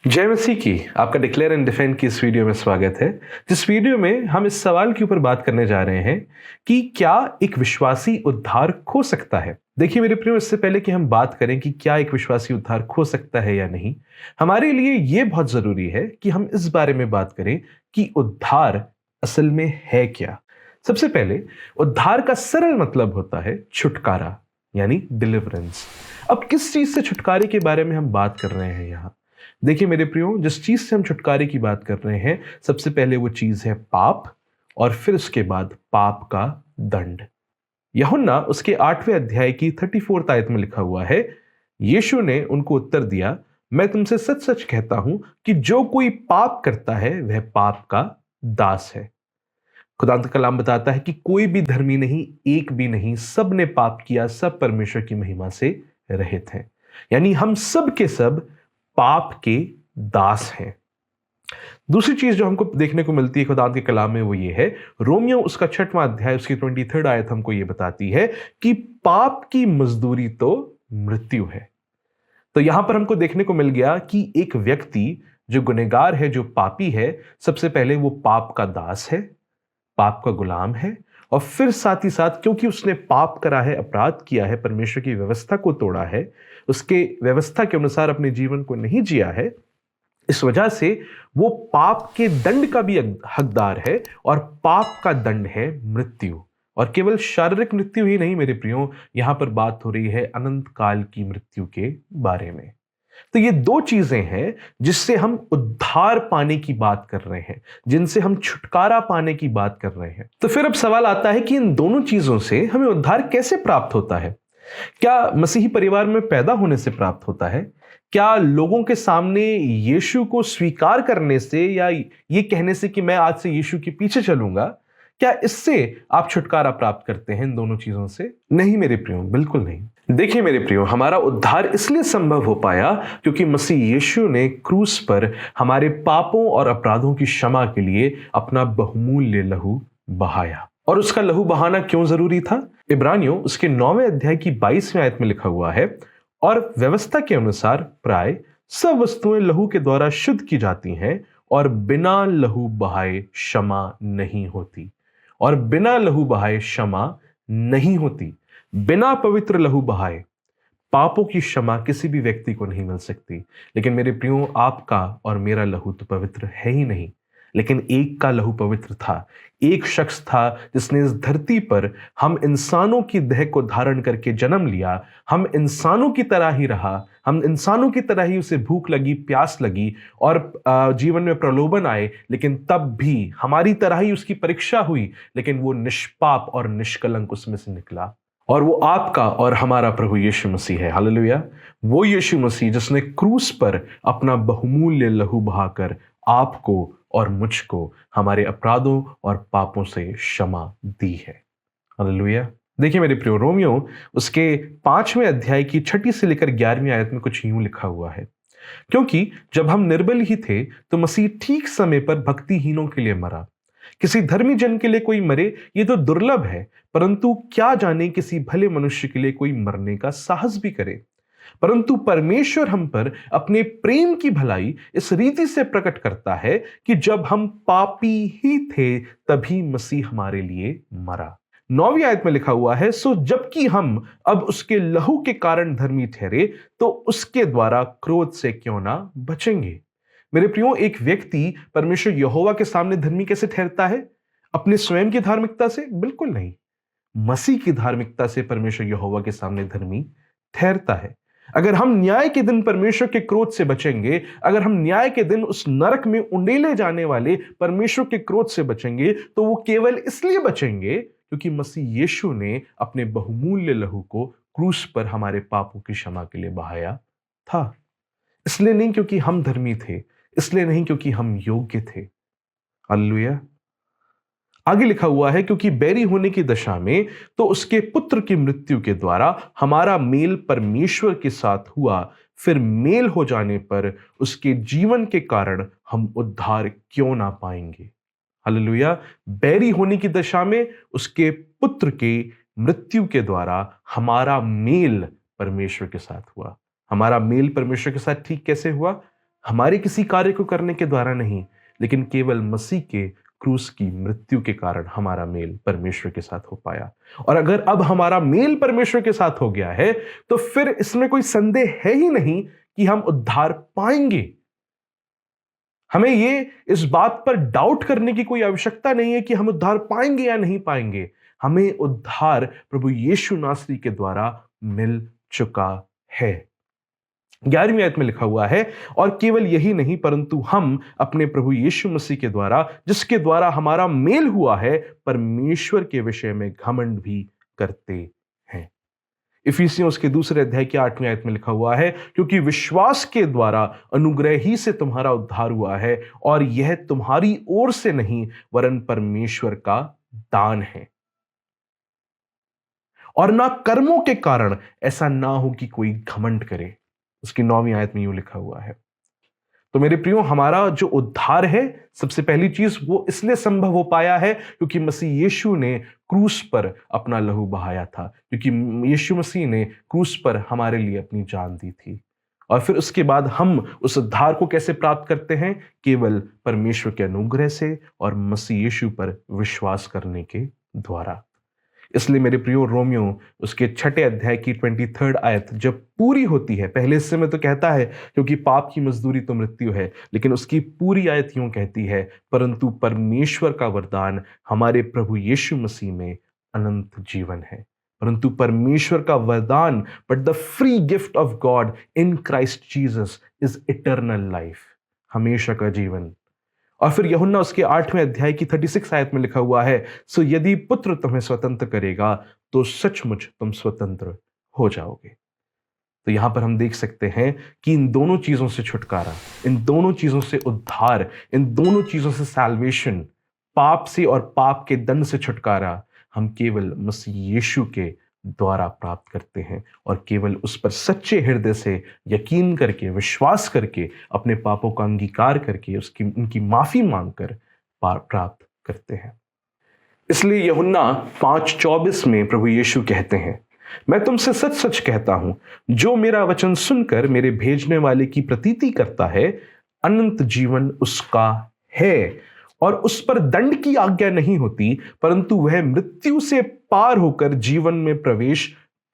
जय मसीह की आपका डिक्लेयर एंड डिफेंड की इस वीडियो में स्वागत है। जिस वीडियो में हम इस सवाल के ऊपर बात करने जा रहे हैं कि क्या एक विश्वासी उद्धार खो सकता है। देखिए मेरे प्रियो, इससे पहले कि हम बात करें कि क्या एक विश्वासी उद्धार खो सकता है या नहीं, हमारे लिए यह बहुत जरूरी है कि हम इस बारे में बात करें कि उद्धार असल में है क्या। सबसे पहले, उद्धार का सरल मतलब होता है छुटकारा, यानी डिलीवरेंस। अब किस चीज से छुटकारे के बारे में हम बात कर रहे हैं यहाँ? देखिए मेरे प्रियो, जिस चीज से हम छुटकारे की बात कर रहे हैं, सबसे पहले वो चीज है पाप, और फिर उसके बाद पाप का दंड। यूहन्ना उसके 8वें अध्याय की 34 आयत में लिखा हुआ है, यीशु ने उनको उत्तर दिया, मैं तुमसे सच सच कहता हूं कि जो कोई पाप करता है वह पाप का दास है। खुदावंद का कलाम बताता है कि कोई भी धर्मी नहीं, एक भी नहीं, सब ने पाप किया, सब परमेश्वर की महिमा से रहित हैं। यानी हम सब के सब पाप के दास हैं। दूसरी चीज जो हमको देखने को मिलती है खुदावंद के कलाम में, वो ये है, रोमियो उसका 6वां अध्याय उसकी 23 आयत हमको ये बताती है कि पाप की मजदूरी तो मृत्यु है। तो यहां पर हमको देखने को मिल गया कि एक व्यक्ति जो गुनहगार है, जो पापी है, सबसे पहले वो पाप का दास है, पाप का गुलाम है, और फिर साथ ही साथ क्योंकि उसने पाप करा है, अपराध किया है, परमेश्वर की व्यवस्था को तोड़ा है, उसके व्यवस्था के अनुसार अपने जीवन को नहीं जिया है, इस वजह से वो पाप के दंड का भी हकदार है, और पाप का दंड है मृत्यु। और केवल शारीरिक मृत्यु ही नहीं मेरे प्रियो, यहां पर बात हो रही है अनंत काल की मृत्यु के बारे में। तो ये दो चीजें हैं जिससे हम उद्धार पाने की बात कर रहे हैं, जिनसे हम छुटकारा पाने की बात कर रहे हैं। तो फिर अब सवाल आता है कि इन दोनों चीजों से हमें उद्धार कैसे प्राप्त होता है? क्या मसीही परिवार में पैदा होने से प्राप्त होता है? क्या लोगों के सामने यीशु को स्वीकार करने से, या ये कहने से कि मैं आज से यीशु के पीछे चलूंगा, क्या इससे आप छुटकारा प्राप्त करते हैं? इन दोनों चीजों से नहीं मेरे प्रियो, बिल्कुल नहीं। देखिए मेरे प्रियो, हमारा उद्धार इसलिए संभव हो पाया क्योंकि मसीह यीशु ने क्रूस पर हमारे पापों और अपराधों की क्षमा के लिए अपना बहुमूल्य लहू बहाया। और उसका लहू बहाना क्यों जरूरी था? इब्रानियों उसके 9वें अध्याय की 22वें आयत में लिखा हुआ है, और व्यवस्था के अनुसार प्राय सब वस्तुएं लहू के द्वारा शुद्ध की जाती हैं, और बिना लहू बहाए क्षमा नहीं होती। और बिना लहू बहाए क्षमा नहीं होती। बिना पवित्र लहू बहाए पापों की क्षमा किसी भी व्यक्ति को नहीं मिल सकती। लेकिन मेरे प्रियो, आपका और मेरा लहू तो पवित्र है ही नहीं, लेकिन एक का लहू पवित्र था। एक शख्स था जिसने इस धरती पर हम इंसानों की देह को धारण करके जन्म लिया। हम इंसानों की तरह ही रहा, हम इंसानों की तरह ही उसे भूख लगी, प्यास लगी, और जीवन में प्रलोभन आए, लेकिन तब भी हमारी तरह ही उसकी परीक्षा हुई, लेकिन वो निष्पाप और निष्कलंक उसमें से निकला। और वो आपका और हमारा प्रभु यीशु मसीह है। हालेलुया। वो यीशु मसीह जिसने क्रूस पर अपना बहुमूल्य लहू बहाकर आपको और मुझको हमारे अपराधों और पापों से क्षमा दी है। हालेलुया। देखिए मेरे प्रियो, रोमियो उसके 5वें अध्याय की 6 से लेकर 11वीं आयत में कुछ यूं लिखा हुआ है, क्योंकि जब हम निर्बल ही थे तो मसीह ठीक समय पर भक्तिहीनों के लिए मरा। किसी धर्मी जन के लिए कोई मरे ये तो दुर्लभ है, परंतु क्या जाने किसी भले मनुष्य के लिए कोई मरने का साहस भी करे। परंतु परमेश्वर हम पर अपने प्रेम की भलाई इस रीति से प्रकट करता है कि जब हम पापी ही थे तभी मसीह हमारे लिए मरा। 9वीं आयत में लिखा हुआ है, सो जबकि हम अब उसके लहू के कारण धर्मी ठहरे तो उसके द्वारा क्रोध से क्यों ना बचेंगे। मेरे प्रियो, एक व्यक्ति परमेश्वर यहोवा के सामने धर्मी कैसे ठहरता है? अपने स्वयं की धार्मिकता से? बिल्कुल नहीं। मसीह की धार्मिकता से परमेश्वर यहोवा के सामने धर्मी ठहरता है। अगर हम न्याय के दिन परमेश्वर के क्रोध से बचेंगे, अगर हम न्याय के दिन उस नरक में उंडेले जाने वाले परमेश्वर के क्रोध से बचेंगे, तो वो केवल इसलिए बचेंगे क्योंकि मसीह यीशु ने अपने बहुमूल्य लहू को क्रूस पर हमारे पापों की क्षमा के लिए बहाया था। इसलिए नहीं क्योंकि हम धर्मी थे, इसलिए नहीं क्योंकि हम योग्य थे। हालेलुया। आगे लिखा हुआ है, क्योंकि बैरी होने की दशा में तो उसके पुत्र की मृत्यु के द्वारा हमारा मेल परमेश्वर के साथ हुआ, फिर मेल हो जाने पर उसके जीवन के कारण हम उद्धार क्यों ना पाएंगे। हालेलुया। बैरी होने की दशा में उसके पुत्र के मृत्यु के द्वारा हमारा मेल परमेश्वर के साथ हुआ। हमारा मेल परमेश्वर के साथ ठीक कैसे हुआ? हमारे किसी कार्य को करने के द्वारा नहीं, लेकिन केवल मसीह के क्रूस की मृत्यु के कारण हमारा मेल परमेश्वर के साथ हो पाया। और अगर अब हमारा मेल परमेश्वर के साथ हो गया है, तो फिर इसमें कोई संदेह है ही नहीं कि हम उद्धार पाएंगे। हमें ये इस बात पर डाउट करने की कोई आवश्यकता नहीं है कि हम उद्धार पाएंगे या नहीं पाएंगे। हमें उद्धार प्रभु यीशु नासरी के द्वारा मिल चुका है। 11वीं आयत में लिखा हुआ है, और केवल यही नहीं परंतु हम अपने प्रभु यीशु मसीह के द्वारा, जिसके द्वारा हमारा मेल हुआ है, परमेश्वर के विषय में घमंड भी करते हैं। इफिसियों उसके दूसरे अध्याय की 8वीं आयत में लिखा हुआ है, क्योंकि विश्वास के द्वारा अनुग्रह ही से तुम्हारा उद्धार हुआ है, और यह तुम्हारी ओर से नहीं वरन परमेश्वर का दान है, और ना कर्मों के कारण, ऐसा ना हो कि कोई घमंड करे। उसकी 9वीं आयत में यूं लिखा हुआ है। तो मेरे प्रियो, हमारा जो उद्धार है, सबसे पहली चीज वो इसलिए संभव हो पाया है क्योंकि मसीह यीशु ने क्रूस पर अपना लहू बहाया था, क्योंकि यीशु मसीह ने क्रूस पर हमारे लिए अपनी जान दी थी। और फिर उसके बाद हम उस उद्धार को कैसे प्राप्त करते हैं? केवल परमेश्वर के अनुग्रह से और मसीह यीशु पर विश्वास करने के द्वारा। इसलिए मेरे प्रियो, रोमियो उसके 6 अध्याय की 23 आयत जब पूरी होती है, पहले हिस्से में तो कहता है क्योंकि पाप की मजदूरी तो मृत्यु है, लेकिन उसकी पूरी आयत यूं कहती है, परंतु परमेश्वर का वरदान हमारे प्रभु यीशु मसीह में अनंत जीवन है। परंतु परमेश्वर का वरदान, but the free gift of God in Christ Jesus is eternal life, हमेशा का जीवन। और फिर यूहन्ना उसके 8वें अध्याय की 36 आयत में लिखा हुआ है, सो यदि पुत्र तुम्हें स्वतंत्र करेगा तो सचमुच तुम स्वतंत्र हो जाओगे। तो यहां पर हम देख सकते हैं कि इन दोनों चीजों से छुटकारा, इन दोनों चीजों से उद्धार, इन दोनों चीजों से सैल्वेशन, पाप से और पाप के दंड से छुटकारा हम केवल मसीह यीशु के द्वारा प्राप्त करते हैं, और केवल उस पर सच्चे हृदय से यकीन करके, विश्वास करके, अपने पापों का अंगीकार करके, उनकी माफी मांगकर प्राप्त करते हैं। इसलिए यूहन्ना 5:24 में प्रभु यीशु कहते हैं, मैं तुमसे सच सच कहता हूं, जो मेरा वचन सुनकर मेरे भेजने वाले की प्रतीति करता है, अनंत जीवन उसका है, और उस पर दंड की आज्ञा नहीं होती, परंतु वह मृत्यु से पार होकर जीवन में प्रवेश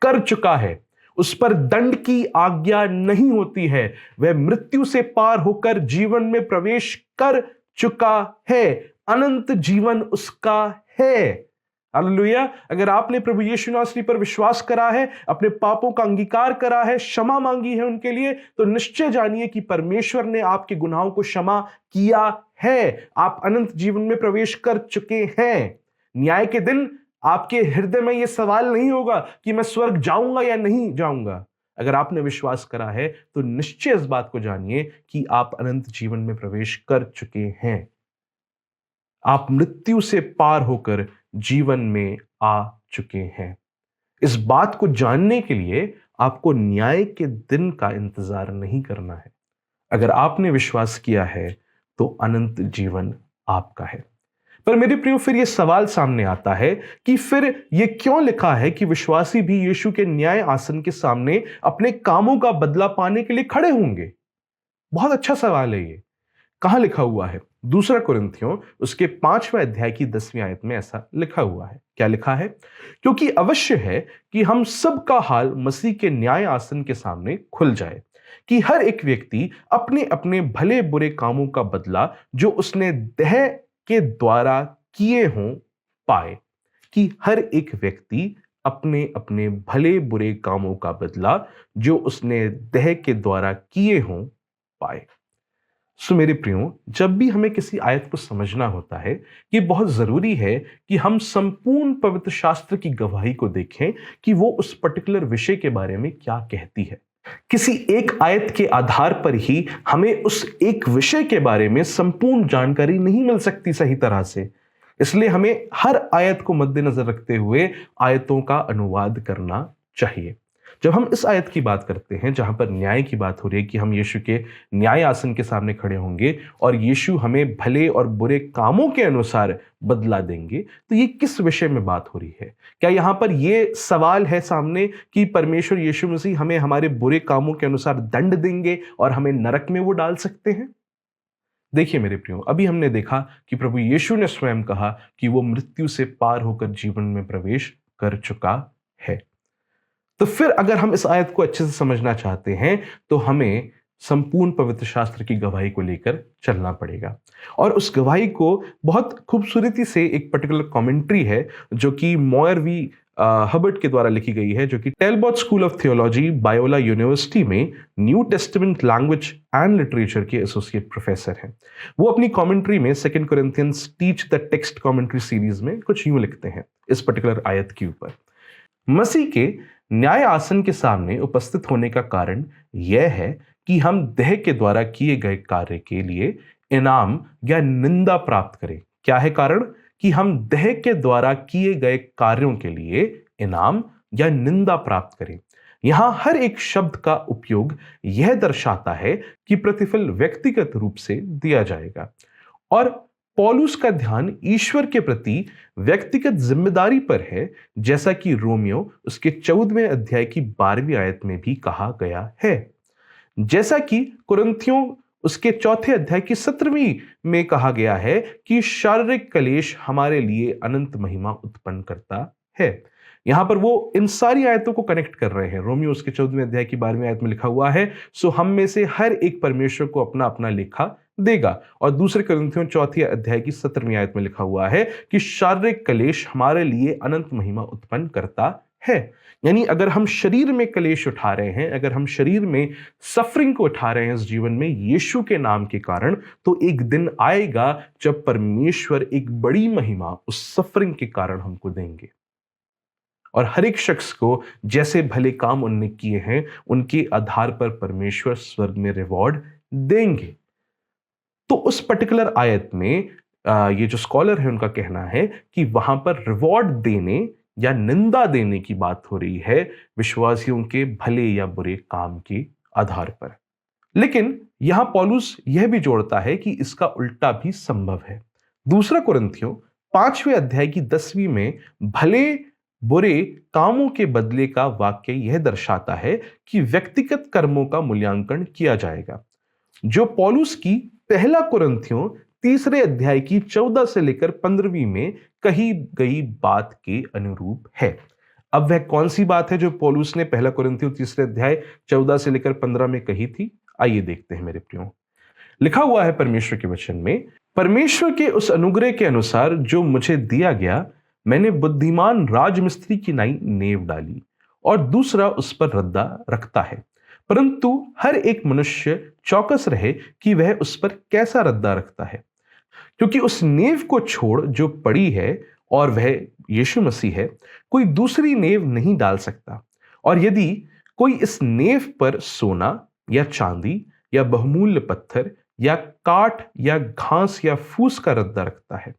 कर चुका है। उस पर दंड की आज्ञा नहीं होती है, वह मृत्यु से पार होकर जीवन में प्रवेश कर चुका है, अनंत जीवन उसका है। हालेलुया। अगर आपने प्रभु यीशु नासरी पर विश्वास करा है, अपने पापों का अंगीकार करा है, क्षमा मांगी है उनके लिए, तो निश्चय जानिए कि परमेश्वर ने आपके गुनाहों को क्षमा किया है। आप अनंत जीवन में प्रवेश कर चुके हैं। न्याय के दिन आपके हृदय में यह सवाल नहीं होगा कि मैं स्वर्ग जाऊंगा या नहीं जाऊंगा। अगर आपने विश्वास करा है तो निश्चय इस बात को जानिए कि आप अनंत जीवन में प्रवेश कर चुके हैं। आप मृत्यु से पार होकर जीवन में आ चुके हैं। इस बात को जानने के लिए आपको न्याय के दिन का इंतजार नहीं करना है। अगर आपने विश्वास किया है तो अनंत जीवन आपका है। पर मेरे प्रियो, फिर यह सवाल सामने आता है कि फिर यह क्यों लिखा है कि विश्वासी भी यीशु के न्याय आसन के सामने अपने कामों का बदला पाने के लिए खड़े होंगे? बहुत अच्छा सवाल है ये। कहां लिखा हुआ है? 2 कुरिन्थियों उसके 5वें अध्याय की 10वीं आयत में ऐसा लिखा हुआ है। क्या लिखा है? क्योंकि अवश्य है कि हम सब का हाल मसीह के न्याय आसन के सामने खुल जाए, कि हर एक व्यक्ति अपने अपने भले बुरे कामों का बदला जो उसने देह के द्वारा किए हों पाए। कि हर एक व्यक्ति अपने अपने भले बुरे कामों का बदला जो उसने देह के द्वारा किए हों पाए। सो मेरे प्रियो, जब भी हमें किसी आयत को समझना होता है, ये बहुत जरूरी है कि हम संपूर्ण पवित्र शास्त्र की गवाही को देखें कि वो उस पर्टिकुलर विषय के बारे में क्या कहती है। किसी एक आयत के आधार पर ही हमें उस एक विषय के बारे में संपूर्ण जानकारी नहीं मिल सकती सही तरह से। इसलिए हमें हर आयत को मद्देनजर रखते हुए आयतों का अनुवाद करना चाहिए। जब हम इस आयत की बात करते हैं जहां पर न्याय की बात हो रही है कि हम यीशु के न्याय आसन के सामने खड़े होंगे और यीशु हमें भले और बुरे कामों के अनुसार बदला देंगे, तो ये किस विषय में बात हो रही है? क्या यहां पर ये सवाल है सामने कि परमेश्वर यीशु मसीह हमें हमारे बुरे कामों के अनुसार दंड देंगे और हमें नरक में वो डाल सकते हैं? देखिए मेरे प्रियो, अभी हमने देखा कि प्रभु यीशु ने स्वयं कहा कि वो मृत्यु से पार होकर जीवन में प्रवेश कर चुका है। तो फिर अगर हम इस आयत को अच्छे से समझना चाहते हैं तो हमें संपूर्ण पवित्र शास्त्र की गवाही को लेकर चलना पड़ेगा। और उस गवाही को बहुत खूबसूरती से एक पर्टिकुलर कमेंट्री है जो कि मॉयर वी हबर्ट के द्वारा लिखी गई है, जो कि टेलबॉट स्कूल ऑफ थियोलॉजी बायोला यूनिवर्सिटी में new testament language and literature के एसोसिएट प्रोफेसर हैं। वो अपनी कमेंट्री में 2 Corinthians teach the text commentary series में कुछ यूं लिखते हैं इस पर्टिकुलर आयत के ऊपर। मसीह के न्याय आसन के सामने उपस्थित होने का कारण यह है कि हम देह के द्वारा किए गए कार्य के लिए इनाम या निंदा प्राप्त करें। क्या है कारण? कि हम देह के द्वारा किए गए कार्यों के लिए इनाम या निंदा प्राप्त करें। यहां हर एक शब्द का उपयोग यह दर्शाता है कि प्रतिफल व्यक्तिगत रूप से दिया जाएगा और पौलुस का ध्यान ईश्वर के प्रति व्यक्तिगत जिम्मेदारी पर है, जैसा कि रोमियो उसके 14वें अध्याय की 12वीं आयत में भी कहा गया है। जैसा कि कुरिन्थियों उसके 4थे अध्याय की 17वीं में कहा गया है कि शारीरिक कलेश हमारे लिए अनंत महिमा उत्पन्न करता है। यहां पर वो इन सारी आयतों को कनेक्ट कर रहे हैं। रोमियो उसके 14वें अध्याय की 12वीं आयत में लिखा हुआ है, सो हम में से हर एक परमेश्वर को अपना अपना लेखा देगा। और दूसरे कुरिन्थियों 4थे अध्याय की 17वीं आयत में लिखा हुआ है कि शारीरिक कलेश हमारे लिए अनंत महिमा उत्पन्न करता है। यानी अगर हम शरीर में कलेश उठा रहे हैं, अगर हम शरीर में सफरिंग को उठा रहे हैं इस जीवन में यीशु के नाम के कारण, तो एक दिन आएगा जब परमेश्वर एक बड़ी महिमा उस सफरिंग के कारण हमको देंगे और हर एक शख्स को जैसे भले काम उनने किए हैं उनके आधार पर परमेश्वर स्वर्ग में रिवॉर्ड देंगे। तो उस पर्टिकुलर आयत में ये जो स्कॉलर है उनका कहना है कि वहां पर रिवॉर्ड देने या निंदा देने की बात हो रही है विश्वासियों के भले या बुरे काम के आधार पर। लेकिन यहां पौलुस यह भी जोड़ता है कि इसका उल्टा भी संभव है। दूसरा कुरिन्थियों 5वें अध्याय की 10वीं में भले बुरे कामों के बदले का वाक्य यह दर्शाता है कि व्यक्तिगत कर्मों का मूल्यांकन किया जाएगा, जो पौलुस की पहला कुरिन्थियों 3रे अध्याय की 14 से लेकर 15वीं में कही गई बात के अनुरूप है। अब वह कौन सी बात है जो पौलुस ने पहला कुरिन्थियों 3रे अध्याय 14 से लेकर 15 में कही थी? आइए देखते हैं मेरे प्रियो। लिखा हुआ है परमेश्वर के वचन में, परमेश्वर के उस अनुग्रह के अनुसार जो मुझे दिया गया, मैंने बुद्धिमान राजमिस्त्री की नाई नींव डाली और दूसरा उस पर रद्दा रखता है, परंतु हर एक मनुष्य चौकस रहे कि वह उस पर कैसा रद्दा रखता है, क्योंकि उस नींव को छोड़ जो पड़ी है और वह यीशु मसीह है, कोई दूसरी नींव नहीं डाल सकता। और यदि कोई इस नींव पर सोना या चांदी या बहुमूल्य पत्थर या काठ या घास या फूस का रद्दा रखता है,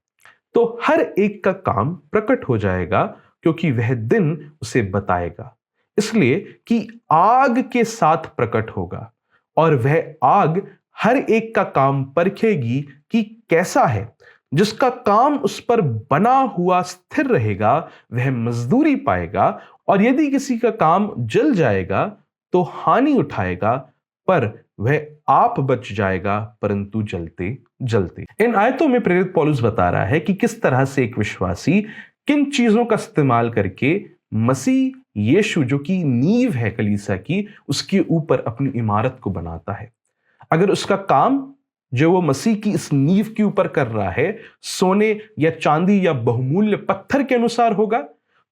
तो हर एक का काम प्रकट हो जाएगा, क्योंकि वह दिन उसे बताएगा, इसलिए कि आग के साथ प्रकट होगा और वह आग हर एक का काम परखेगी कि कैसा है। जिसका काम उस पर बना हुआ स्थिर रहेगा वह मजदूरी पाएगा, और यदि किसी का काम जल जाएगा तो हानि उठाएगा, पर वह आप बच जाएगा परंतु जलते जलते। इन आयतों में प्रेरित पौलुस बता रहा है कि किस तरह से एक विश्वासी किन चीजों का इस्तेमाल करके मसीह यीशु जो कि नींव है कलीसिया की, उसके ऊपर अपनी इमारत को बनाता है। अगर उसका काम जो वो मसीह की इस नींव के ऊपर कर रहा है सोने या चांदी या बहुमूल्य पत्थर के अनुसार होगा,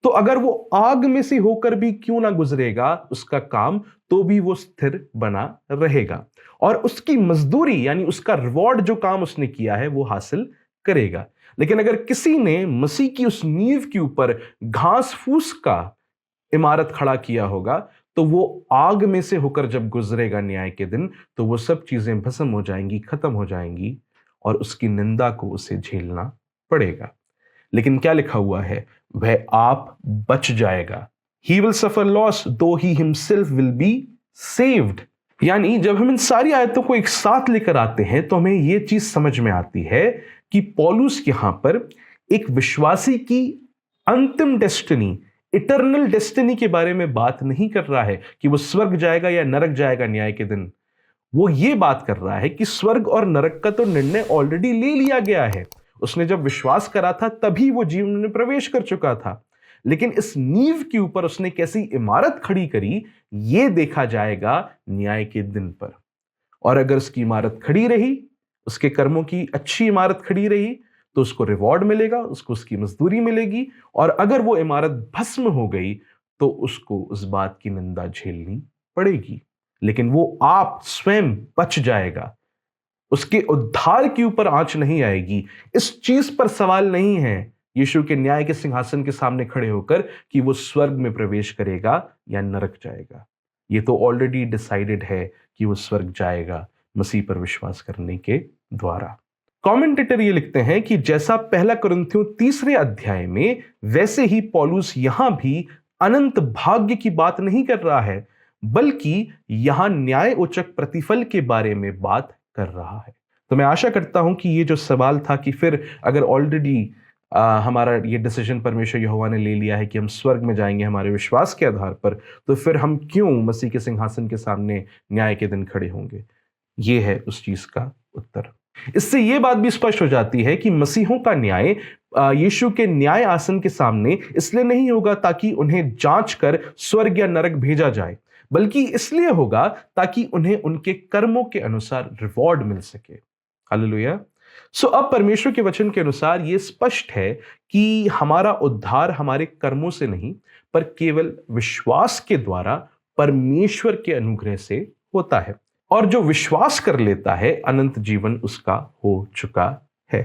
तो अगर वो आग में से होकर भी क्यों ना गुजरेगा उसका काम, तो भी वो स्थिर बना रहेगा और उसकी मजदूरी यानी उसका रिवॉर्ड जो काम उसने किया है वो हासिल करेगा। लेकिन अगर किसी ने मसीह की उस नींव के ऊपर घास फूस का इमारत खड़ा किया होगा, तो वो आग में से होकर जब गुजरेगा न्याय के दिन, तो वो सब चीजें भस्म हो जाएंगी, खत्म हो जाएंगी और उसकी निंदा को उसे झेलना पड़ेगा। लेकिन क्या लिखा हुआ है? वह आप बच जाएगा, He will suffer loss though he himself will be saved। यानी जब हम इन सारी आयतों को एक साथ लेकर आते हैं तो हमें यह चीज समझ में आती है कि पौलुस यहां पर एक विश्वासी की अंतिम डेस्टिनी, इटर्नल डेस्टिनी के बारे में बात नहीं कर रहा है कि वो स्वर्ग जाएगा या नरक जाएगा न्याय के दिन। वो ये बात कर रहा है कि स्वर्ग और नरक का तो निर्णय ऑलरेडी ले लिया गया है। उसने जब विश्वास करा था तभी वो जीवन में प्रवेश कर चुका था, लेकिन इस नींव के ऊपर उसने कैसी इमारत खड़ी करी ये देखा जाएगा न्याय के दिन पर। और अगर उसकी इमारत खड़ी रही, उसके कर्मों की अच्छी इमारत खड़ी रही, तो उसको रिवॉर्ड मिलेगा, उसको उसकी मजदूरी मिलेगी। और अगर वो इमारत भस्म हो गई तो उसको उस बात की निंदा झेलनी पड़ेगी, लेकिन वो आप स्वयं बच जाएगा। उसके उद्धार के ऊपर आंच नहीं आएगी। इस चीज पर सवाल नहीं है यीशु के न्याय के सिंहासन के सामने खड़े होकर कि वो स्वर्ग में प्रवेश करेगा या नरक जाएगा। ये तो ऑलरेडी डिसाइडेड है कि वो स्वर्ग जाएगा मसीह पर विश्वास करने के द्वारा। कमेंटेटर ये लिखते हैं कि जैसा पहला कुरिन्थियों 3 अध्याय में, वैसे ही पौलुस यहां भी अनंत भाग्य की बात नहीं कर रहा है, बल्कि यहां न्याय उचक प्रतिफल के बारे में बात कर रहा है। तो मैं आशा करता हूं कि ये जो सवाल था कि फिर अगर ऑलरेडी हमारा ये डिसीजन परमेश्वर यहोवा ने ले लिया है कि हम स्वर्ग में जाएंगे हमारे विश्वास के आधार पर, तो फिर हम क्यों मसीह के सिंहासन के सामने न्याय के दिन खड़े होंगे? ये है उस चीज का उत्तर। इससे यह बात भी स्पष्ट हो जाती है कि मसीहों का न्याय यीशु के न्याय आसन के सामने इसलिए नहीं होगा ताकि उन्हें जांच कर स्वर्ग या नरक भेजा जाए, बल्कि इसलिए होगा ताकि उन्हें उनके कर्मों के अनुसार रिवॉर्ड मिल सके। हालेलुया। सो अब परमेश्वर के वचन के अनुसार यह स्पष्ट है कि हमारा उद्धार हमारे कर्मों से नहीं, पर केवल विश्वास के द्वारा परमेश्वर के अनुग्रह से होता है। और जो विश्वास कर लेता है अनंत जीवन उसका हो चुका है।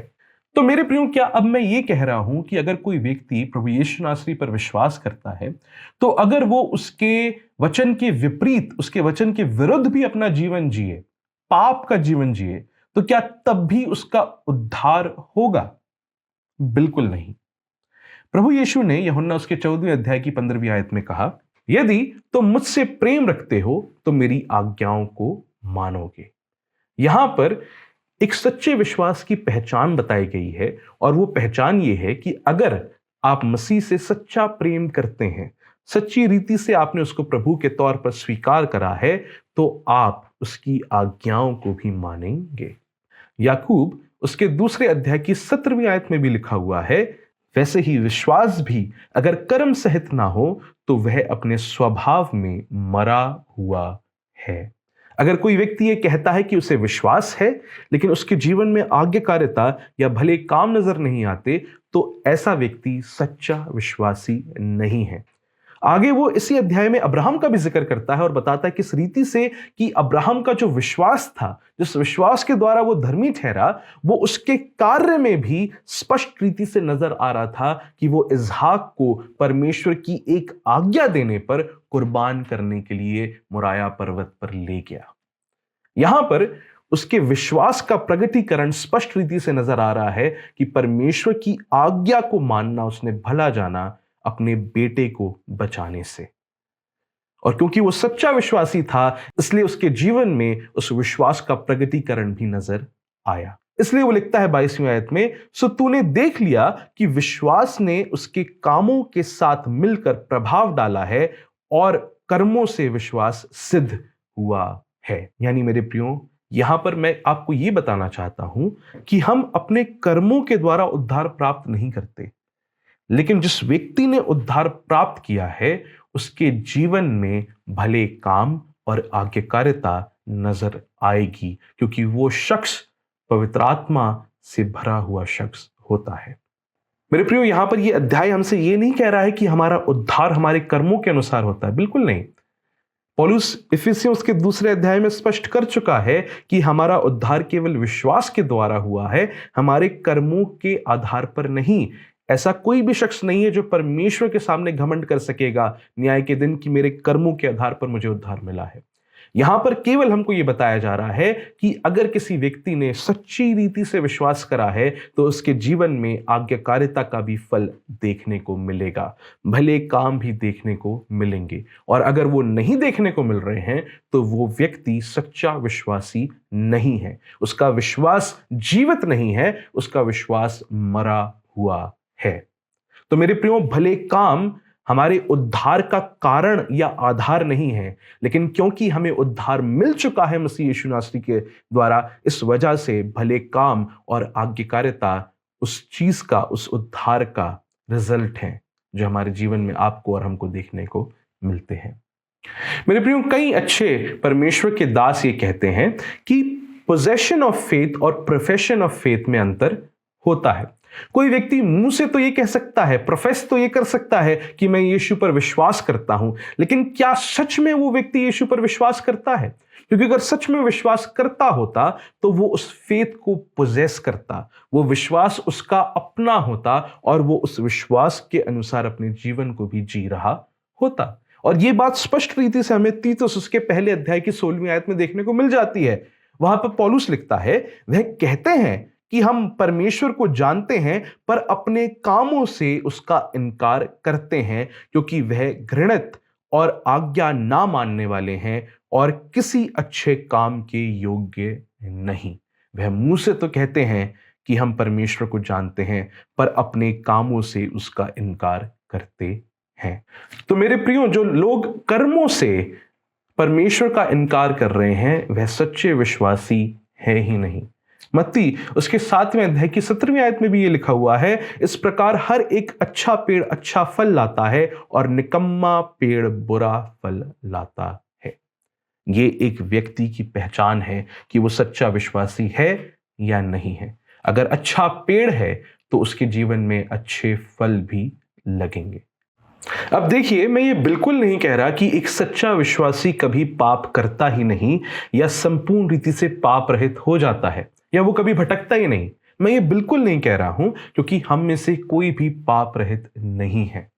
तो मेरे प्रियो, क्या अब मैं ये कह रहा हूं कि अगर कोई व्यक्ति प्रभु यीशु नासरी पर विश्वास करता है, तो अगर वो उसके वचन के विपरीत, उसके वचन के विरुद्ध भी अपना जीवन जिए, पाप का जीवन जिए, तो क्या तब भी उसका उद्धार होगा? बिल्कुल नहीं। प्रभु यीशु ने यूहन्ना उसके 14वें अध्याय की 15वीं आयत में कहा, यदि तुम मुझसे प्रेम रखते हो तो मेरी आज्ञाओं को मानोगे। यहां पर एक सच्चे विश्वास की पहचान बताई गई है, और वो पहचान ये है कि अगर आप मसीह से सच्चा प्रेम करते हैं, सच्ची रीति से आपने उसको प्रभु के तौर पर स्वीकार करा है, तो आप उसकी आज्ञाओं को भी मानेंगे। याकूब उसके 2 अध्याय की 17वीं आयत में भी लिखा हुआ है, वैसे ही विश्वास भी अगर कर्म सहित ना हो तो वह अपने स्वभाव में मरा हुआ है। अगर कोई व्यक्ति ये कहता है कि उसे विश्वास है लेकिन उसके जीवन में आज्ञाकारिता या भले काम नजर नहीं आते, तो ऐसा व्यक्ति सच्चा विश्वासी नहीं है। आगे वो इसी अध्याय में अब्राहम का भी जिक्र करता है और बताता है किस रीति से कि अब्राहम का जो विश्वास था, जिस विश्वास के द्वारा वो धर्मी ठहरा, वो उसके कार्य में भी स्पष्ट रीति से नजर आ रहा था कि वो इसहाक को परमेश्वर की एक आज्ञा देने पर कुर्बान करने के लिए मोराया पर्वत पर ले गया। यहां पर उसके विश्वास का प्रगटीकरण स्पष्ट रीति से नजर आ रहा है कि परमेश्वर की आज्ञा को मानना उसने भला जाना अपने बेटे को बचाने से। और क्योंकि वो सच्चा विश्वासी था, इसलिए उसके जीवन में उस विश्वास का प्रगटीकरण भी नजर आया। इसलिए वो लिखता है 22वीं आयत में, सो तूने देख लिया कि विश्वास ने उसके कामों के साथ मिलकर प्रभाव डाला है और कर्मों से विश्वास सिद्ध हुआ है। यानी मेरे प्रियो, यहां पर मैं आपको यह बताना चाहता हूं कि हम अपने कर्मों के द्वारा उद्धार प्राप्त नहीं करते, लेकिन जिस व्यक्ति ने उद्धार प्राप्त किया है उसके जीवन में भले काम और आज्ञाकारिता नजर आएगी, क्योंकि वो शख्स पवित्र आत्मा से भरा हुआ शख्स होता है। मेरे प्रियो, यहां पर यह अध्याय हमसे यह नहीं कह रहा है कि हमारा उद्धार हमारे कर्मों के अनुसार होता है, बिल्कुल नहीं। पौलुस इफिसियों उसके 2 अध्याय में स्पष्ट कर चुका है कि हमारा उद्धार केवल विश्वास के द्वारा हुआ है, हमारे कर्मों के आधार पर नहीं। ऐसा कोई भी शख्स नहीं है जो परमेश्वर के सामने घमंड कर सकेगा न्याय के दिन कि मेरे कर्मों के आधार पर मुझे उद्धार मिला है। यहां पर केवल हमको यह बताया जा रहा है कि अगर किसी व्यक्ति ने सच्ची रीति से विश्वास करा है तो उसके जीवन में आज्ञाकारिता का भी फल देखने को मिलेगा, भले काम भी देखने को मिलेंगे। और अगर वो नहीं देखने को मिल रहे हैं तो वो व्यक्ति सच्चा विश्वासी नहीं है, उसका विश्वास जीवित नहीं है, उसका विश्वास मरा हुआ है। तो मेरे प्रियो, भले काम हमारे उद्धार का कारण या आधार नहीं है, लेकिन क्योंकि हमें उद्धार मिल चुका है मसीह यीशु नासरी के द्वारा, इस वजह से भले काम और आज्ञाकारिता उस चीज का, उस उद्धार का रिजल्ट है जो हमारे जीवन में आपको और हमको देखने को मिलते हैं। मेरे प्रियो, कई अच्छे परमेश्वर के दास ये कहते हैं कि पोजेशन ऑफ फेथ और प्रोफेशन ऑफ फेथ में अंतर होता है। कोई व्यक्ति मुंह से तो ये कह सकता है, प्रोफेस तो ये कर सकता है कि मैं यीशु पर विश्वास करता हूं, लेकिन क्या सच में वो व्यक्ति यीशु पर विश्वास करता है? क्योंकि अगर सच में विश्वास करता होता तो वो उस फेथ को पोजेस करता, वो विश्वास उसका अपना होता और वो उस विश्वास के अनुसार अपने जीवन को भी जी रहा होता। और ये बात स्पष्ट रीति से हमें तीतुस उसके पहले अध्याय की 16वीं आयत में देखने को मिल जाती है। वहां पर पौलुस लिखता है, वह कहते हैं कि हम परमेश्वर को जानते हैं पर अपने कामों से उसका इनकार करते हैं, क्योंकि वह घृणित और आज्ञा ना मानने वाले हैं और किसी अच्छे काम के योग्य नहीं। वह मुंह से तो कहते हैं कि हम परमेश्वर को जानते हैं पर अपने कामों से उसका इनकार करते हैं। तो मेरे प्रियो, जो लोग कर्मों से परमेश्वर का इनकार कर रहे हैं वह सच्चे विश्वासी है ही नहीं। मत्ती उसके 7वें अध्याय की 17वीं आयत में भी ये लिखा हुआ है, इस प्रकार हर एक अच्छा पेड़ अच्छा फल लाता है और निकम्मा पेड़ बुरा फल लाता है। ये एक व्यक्ति की पहचान है कि वो सच्चा विश्वासी है या नहीं है। अगर अच्छा पेड़ है तो उसके जीवन में अच्छे फल भी लगेंगे। अब देखिए, मैं ये बिल्कुल नहीं कह रहा कि एक सच्चा विश्वासी कभी पाप करता ही नहीं या संपूर्ण रीति से पाप रहित हो जाता है या वो कभी भटकता ही नहीं। मैं ये बिल्कुल नहीं कह रहा हूं, क्योंकि हम में से कोई भी पाप रहित नहीं है।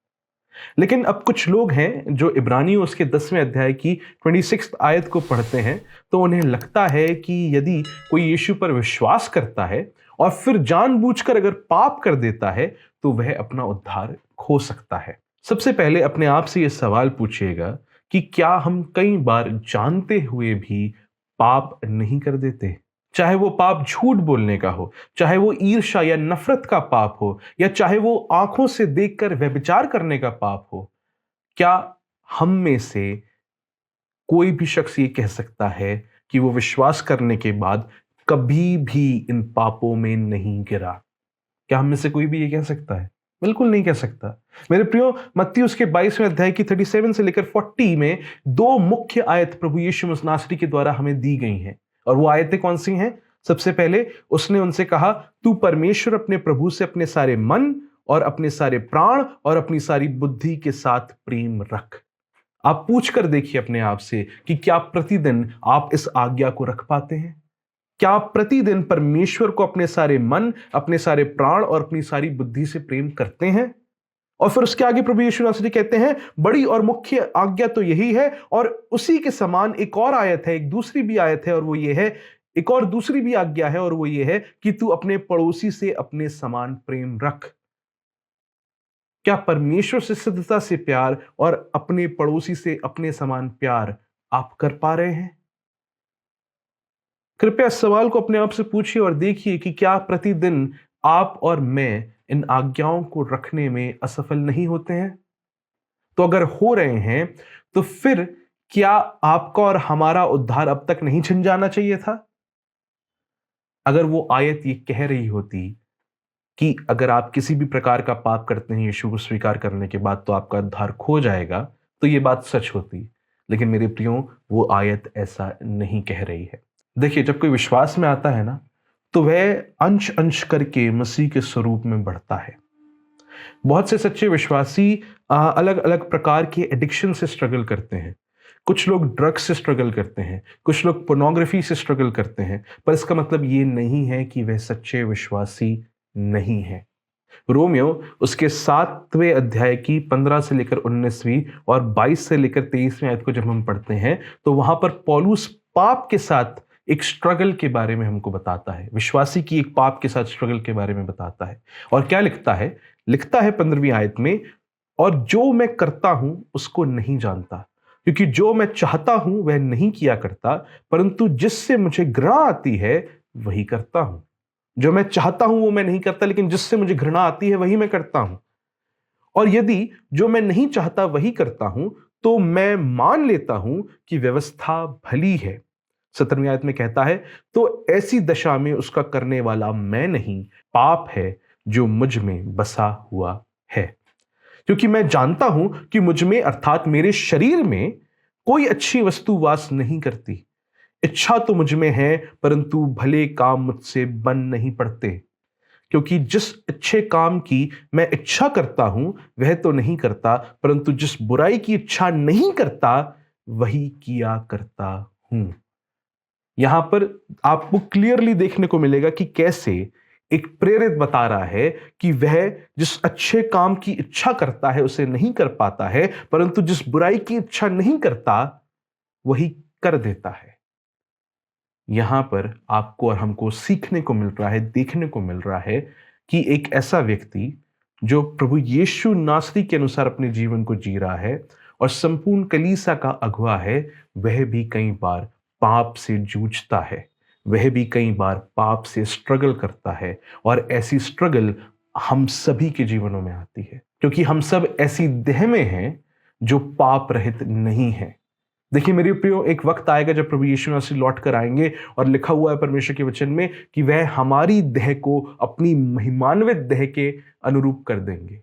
लेकिन अब कुछ लोग हैं जो इब्रानियों उसके 10वें अध्याय की 26 आयत को पढ़ते हैं तो उन्हें लगता है कि यदि कोई यीशु पर विश्वास करता है और फिर जानबूझकर अगर पाप कर देता है तो वह अपना उद्धार खो सकता है। सबसे पहले अपने आप से यह सवाल पूछिएगा कि क्या हम कई बार जानते हुए भी पाप नहीं कर देते? चाहे वो पाप झूठ बोलने का हो, चाहे वो ईर्ष्या या नफरत का पाप हो, या चाहे वो आंखों से देखकर व्यभिचार करने का पाप हो। क्या हम में से कोई भी शख्स ये कह सकता है कि वो विश्वास करने के बाद कभी भी इन पापों में नहीं गिरा? क्या हम में से कोई भी ये कह सकता है? बिल्कुल नहीं कह सकता। मेरे प्रियो, मत्ती उसके 22वें अध्याय की 37 से लेकर 40 में 2 मुख्य आयत प्रभु यीशु मसीह नासरी के द्वारा हमें दी गई हैं। और वो आयतें कौन सी हैं? सबसे पहले उसने उनसे कहा, तू परमेश्वर अपने प्रभु से अपने सारे मन और अपने सारे प्राण और अपनी सारी बुद्धि के साथ प्रेम रख। आप पूछ कर देखिए अपने आप से कि क्या प्रतिदिन आप इस आज्ञा को रख पाते हैं? क्या आप प्रतिदिन परमेश्वर को अपने सारे मन, अपने सारे प्राण और अपनी सारी बुद्धि से प्रेम करते हैं? और फिर उसके आगे प्रभु यीशु नासरी कहते हैं, बड़ी और मुख्य आज्ञा तो यही है, और उसी के समान एक और आयत है, एक दूसरी भी आयत है, और वो ये है, एक और दूसरी भी आज्ञा है, और वो ये है कि तू अपने पड़ोसी से अपने समान प्रेम रख। क्या परमेश्वर से सिद्धता से प्यार और अपने पड़ोसी से अपने समान प्यार आप कर पा रहे हैं? कृपया इस सवाल को अपने आप से पूछिए और देखिए कि क्या प्रतिदिन आप और मैं इन आज्ञाओं को रखने में असफल नहीं होते हैं? तो अगर हो रहे हैं तो फिर क्या आपका और हमारा उद्धार अब तक नहीं छिन जाना चाहिए था? अगर वो आयत ये कह रही होती कि अगर आप किसी भी प्रकार का पाप करते हैं यीशु को स्वीकार करने के बाद तो आपका उद्धार खो जाएगा, तो ये बात सच होती। लेकिन मेरे प्रियो, वो आयत ऐसा नहीं कह रही है। देखिए, जब कोई विश्वास में आता है ना, तो वह अंश अंश करके मसीह के स्वरूप में बढ़ता है। बहुत से सच्चे विश्वासी अलग अलग प्रकार के एडिक्शन से स्ट्रगल करते हैं। कुछ लोग ड्रग्स से स्ट्रगल करते हैं, कुछ लोग पोर्नोग्राफी से स्ट्रगल करते हैं, पर इसका मतलब ये नहीं है कि वह सच्चे विश्वासी नहीं है। रोमियो उसके 7वें अध्याय की 15 से लेकर 19वीं और 22 से लेकर 23वीं आयत को जब हम पढ़ते हैं तो वहां पर पौलुस पाप के साथ एक स्ट्रगल के बारे में हमको बताता है, विश्वासी की एक पाप के साथ स्ट्रगल के बारे में बताता है। और क्या लिखता है 15वीं आयत में, और जो मैं करता हूं उसको नहीं जानता, क्योंकि जो मैं चाहता हूं वह नहीं किया करता, परंतु जिससे मुझे घृणा आती है वही करता हूं। जो मैं चाहता हूं वो मैं नहीं करता, लेकिन जिससे मुझे घृणा आती है वही मैं करता हूं। और यदि जो मैं नहीं चाहता वही करता हूं, तो मैं मान लेता हूं कि व्यवस्था भली है। 17वीं आयत में कहता है, तो ऐसी दशा में उसका करने वाला मैं नहीं, पाप है जो मुझ में बसा हुआ है। क्योंकि मैं जानता हूं कि मुझ में अर्थात मेरे शरीर में कोई अच्छी वस्तु वास नहीं करती। इच्छा तो मुझ में है, परंतु भले काम मुझसे बन नहीं पड़ते। क्योंकि जिस अच्छे काम की मैं इच्छा करता हूं वह तो नहीं करता, परंतु जिस बुराई की इच्छा नहीं करता वही किया करता हूं। यहां पर आपको क्लियरली देखने को मिलेगा कि कैसे एक प्रेरित बता रहा है कि वह जिस अच्छे काम की इच्छा करता है उसे नहीं कर पाता है, परंतु जिस बुराई की इच्छा नहीं करता वही कर देता है। यहां पर आपको और हमको सीखने को मिल रहा है, देखने को मिल रहा है कि एक ऐसा व्यक्ति जो प्रभु यीशु नासरी के अनुसार अपने जीवन को जी रहा है और संपूर्ण कलीसिया का अगुवा है, वह भी कई बार पाप से जूझता है, वह भी कई बार पाप से स्ट्रगल करता है। और ऐसी स्ट्रगल हम सभी के जीवनों में आती है, क्योंकि हम सब ऐसी देह में हैं जो पाप रहित नहीं है। देखिए मेरे प्रियो, एक वक्त आएगा जब प्रभु यीशु मसीह लौट कर आएंगे और लिखा हुआ है परमेश्वर के वचन में कि वह हमारी देह को अपनी महिमान्वित देह के अनुरूप कर देंगे,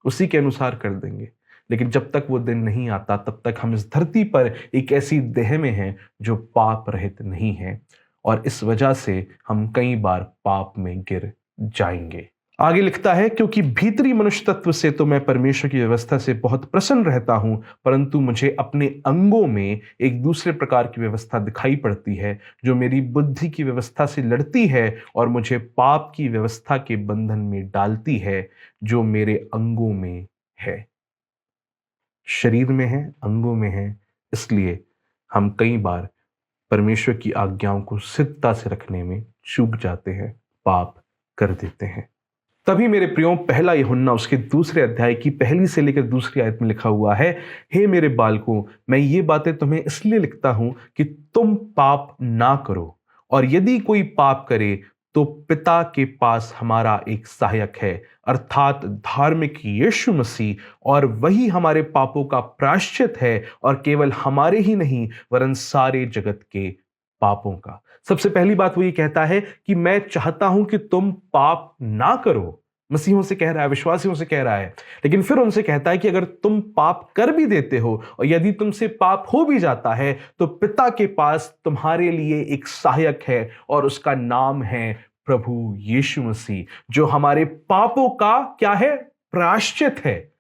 उसी के अनुसार कर देंगे। लेकिन जब तक वो दिन नहीं आता तब तक हम इस धरती पर एक ऐसी देह में हैं जो पाप रहित नहीं है, और इस वजह से हम कई बार पाप में गिर जाएंगे। आगे लिखता है, क्योंकि भीतरी मनुष्य तत्व से तो मैं परमेश्वर की व्यवस्था से बहुत प्रसन्न रहता हूं, परंतु मुझे अपने अंगों में एक दूसरे प्रकार की व्यवस्था दिखाई पड़ती है जो मेरी बुद्धि की व्यवस्था से लड़ती है और मुझे पाप की व्यवस्था के बंधन में डालती है जो मेरे अंगों में है। शरीर में है, अंगों में है, इसलिए हम कई बार परमेश्वर की आज्ञाओं को सिद्धता से रखने में चूक जाते हैं, पाप कर देते हैं। तभी मेरे प्रियो, पहला यूहन्ना उसके 2 अध्याय की 1 से लेकर 2 आयत में लिखा हुआ है, हे मेरे बालकों, मैं ये बातें तुम्हें इसलिए लिखता हूं कि तुम पाप ना करो, और यदि कोई पाप करे तो पिता के पास हमारा एक सहायक है, अर्थात धार्मिक यीशु मसीह, और वही हमारे पापों का प्रायश्चित है, और केवल हमारे ही नहीं वरन सारे जगत के पापों का। सबसे पहली बात वो ये कहता है कि मैं चाहता हूं कि तुम पाप ना करो। मसीहों से कह रहा है, विश्वासियों से कह रहा है। लेकिन फिर उनसे कहता है कि अगर तुम पाप कर भी देते हो और यदि तुमसे पाप हो भी जाता है तो पिता के पास तुम्हारे लिए एक सहायक है, और उसका नाम है प्रभु यीशु मसीह, जो हमारे पापों का क्या है, प्रायश्चित है।